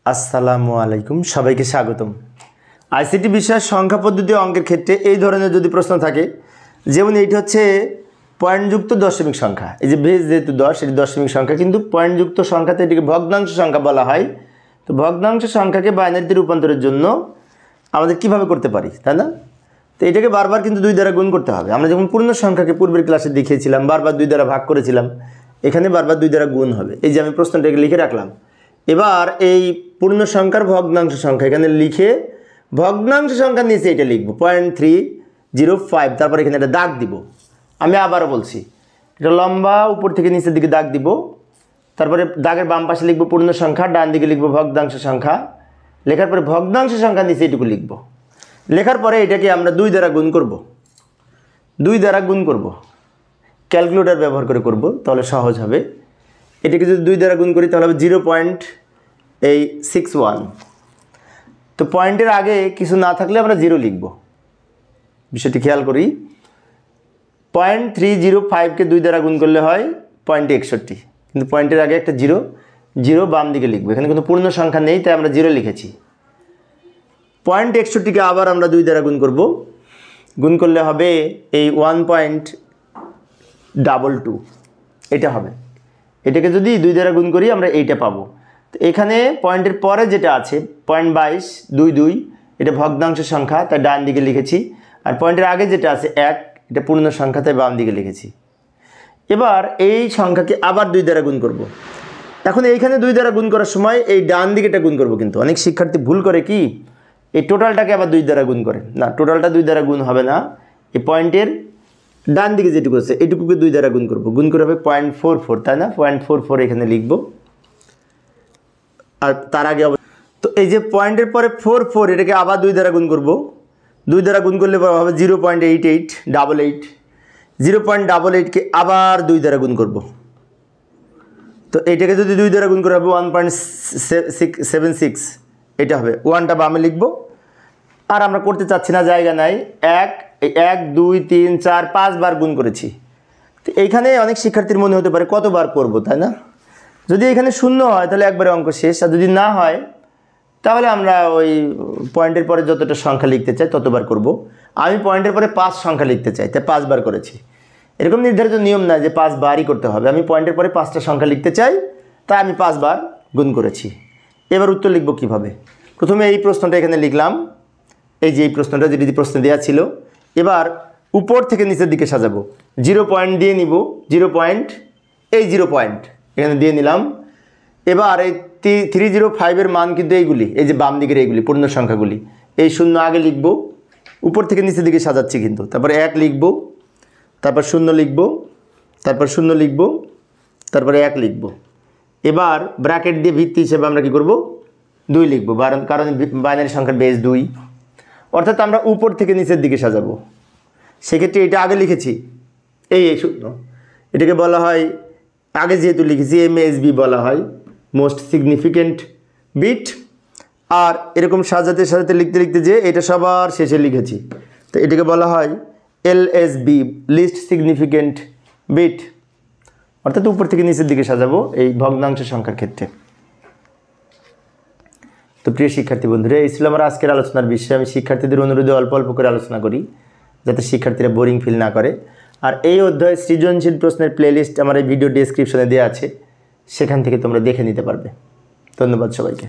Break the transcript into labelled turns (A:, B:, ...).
A: আসসালামু আলাইকুম, সবাইকে স্বাগতম। আইসিটি বিষয়ের সংখ্যা পদ্ধতি অঙ্কের ক্ষেত্রে এই ধরনের যদি প্রশ্ন থাকে, যেমন এইটি হচ্ছে পয়েন্টযুক্ত দশমিক সংখ্যা, এই যে বেস যেহেতু 10 এটি দশমিক সংখ্যা, কিন্তু পয়েন্টযুক্ত সংখ্যাতে এটিকে ভগ্নাংশ সংখ্যা বলা হয়। তো ভগ্নাংশ সংখ্যাকে বাইনারিতে রূপান্তরের জন্য আমাদের কিভাবে করতে পারি, তাই না? তো এটাকে বারবার কিন্তু 2 দ্বারা গুণ করতে হবে। আমরা যখন পূর্ণ সংখ্যাকে পূর্বের ক্লাসে দেখিয়েছিলাম, বারবার 2 দ্বারা ভাগ করেছিলাম, এখানে বারবার 2 দ্বারা গুণ হবে। এই যে আমি প্রশ্নটাকে লিখে রাখলাম। এবার এই পূর্ণ সংখ্যার ভগ্নাংশ সংখ্যা এখানে লিখে ভগ্নাংশ সংখ্যার নিচে এটা লিখব 0.305, তারপর এখানে একটা দাগ দিব। আমি আবারও বলছি, এটা লম্বা উপর থেকে নিচের দিকে দাগ দিব, তারপরে দাগের বাম পাশে লিখব পূর্ণ সংখ্যা, ডান দিকে লিখব ভগ্নাংশ সংখ্যা। লেখার পরে ভগ্নাংশ সংখ্যার নিচে এটুকু লিখব। লেখার পরে এটাকে আমরা 2 দ্বারা গুণ করব। 2 দ্বারা গুণ করব, ক্যালকুলেটর ব্যবহার করে করব, তাহলে সহজ হবে। এটাকে যদি 2 দ্বারা গুণ করি তাহলে হবে 0.61। তো পয়েন্টের আগে কিছু না থাকলে আমরা 0 লিখব। বিষয়টি খেয়াল করি, 0.305কে 2 দ্বারা গুণ করলে হয় 0.61, কিন্তু পয়েন্টের আগে একটা 0 বাম দিকে লিখবো। এখানে কিন্তু পূর্ণ সংখ্যা নেই, তাই আমরা 0 লিখেছি। 0.61কে আবার আমরা 2 দ্বারা গুণ করব। গুণ করলে হবে এই 1.22, এটা হবে। এটাকে যদি 2 দ্বারা গুণ করি আমরা এইটা পাবো। তো এখানে পয়েন্টের পরে যেটা আছে 0.22, এটা ভগ্নাংশ সংখ্যা, তাই ডান দিকে লিখেছি। আর পয়েন্টের আগে যেটা আছে 1, এটা পূর্ণ সংখ্যা, তাই বাম দিকে লিখেছি। এবার এই সংখ্যাকে আবার 2 দ্বারা গুণ করব। এখন এইখানে 2 দ্বারা গুণ করার সময় এই ডান দিকেটা গুণ করব, কিন্তু অনেক শিক্ষার্থী ভুল করে কি, এই টোটালটাকে আবার 2 দ্বারা গুণ করে। না, টোটালটা 2 দ্বারা গুণ হবে না, এই পয়েন্টের ডান দিকে যেটুকু আছে এইটুকুকে 2 দ্বারা গুণ করব। গুণ করে হবে 0.44, তাই না? 0.44 এখানে লিখব। আর তার আগে তো এই যে পয়েন্টের পরে 44, এটাকে আবার 2 দ্বারা গুণ করব। 2 দ্বারা গুণ করলে হবে 0.88, 0.88কে আবার 2 দ্বারা গুণ করব। তো এইটাকে যদি 2 দ্বারা গুণ করে হবে 1.76, এটা হবে। 1টা বামে লিখব। আর আমরা করতে চাচ্ছি না, জায়গা নাই। 1 2 3 4 5 বার গুণ করেছি। তো এইখানে অনেক শিক্ষার্থীর মনে হতে পারে কতবার করব, তাই না? যদি এখানে 0 হয় তাহলে একবারে অঙ্ক শেষ, আর যদি না হয় তাহলে আমরা ওই পয়েন্টের পরে যতটা সংখ্যা লিখতে চাই ততবার করব। আমি পয়েন্টের পরে 5 সংখ্যা লিখতে চাই, তাই 5 বার করেছি। এরকম নির্ধারিত নিয়ম না যে 5 বারই করতে হবে। আমি পয়েন্টের পরে 5টা সংখ্যা লিখতে চাই, তাই আমি 5 বার গুণ করেছি। এবার উত্তর লিখব কিভাবে? প্রথমে এই প্রশ্নটা এখানে লিখলাম, এই যে এই প্রশ্নটা যেটি প্রশ্ন দেওয়া ছিল। এবার উপর থেকে নিচের দিকে সাজাবো। 0 পয়েন্ট দিয়ে নিব, 0 পয়েন্ট, এই 0 পয়েন্ট এখানে দিয়ে নিলাম। এবার এই 305-এর মান কিন্তু এইগুলি, এই যে বাম দিকের এইগুলি পূর্ণ সংখ্যাগুলি, এই 0 আগে লিখব। উপর থেকে নিচের দিকে সাজাচ্ছি কিন্তু। তারপরে 1 লিখব, তারপর 0 লিখব, তারপর 0 লিখব, তারপরে 1 লিখব। এবার ব্র্যাকেট দিয়ে ভিত্তি হিসেবে আমরা কি করব, 2 লিখব, কারণ বাইনারি সংখ্যার বেস 2। অর্থাৎ আমরা উপর থেকে নিচের দিকে সাজাবো। সেক্ষেত্রে এটা আগে লিখেছি, এই 0, এটাকে বলা হয়, আগে যেহেতু লিখেছি MSB বলা হয়, মোস্ট সিগনিফিকেন্ট বিট। আর এরকম সাজাতে সাজাতে লিখতে লিখতে যে এটা সবার শেষে লিখেছি, তো এটাকে বলা হয় LSB, লিস্ট সিগনিফিকেন্ট বিট। অর্থাৎ উপর থেকে নিচের দিকে সাজাবো এই ভগ্নাংশ সংখ্যার ক্ষেত্রে। তো প্রিয় শিক্ষার্থী বন্ধুরা, এই ছিল আমার আজকের আলোচনার বিষয়। আমি শিক্ষার্থীদের অনুরোধে অল্প অল্প করে আলোচনা করি, যাতে শিক্ষার্থীরা বোরিং ফিল না করে। আর এই অধ্যায়ে সৃজনশীল প্রশ্নের প্লেলিস্ট আমার এই ভিডিও ডেসক্রিপশনে দেওয়া আছে, সেখান থেকে তোমরা দেখে নিতে পারবে। ধন্যবাদ সবাইকে।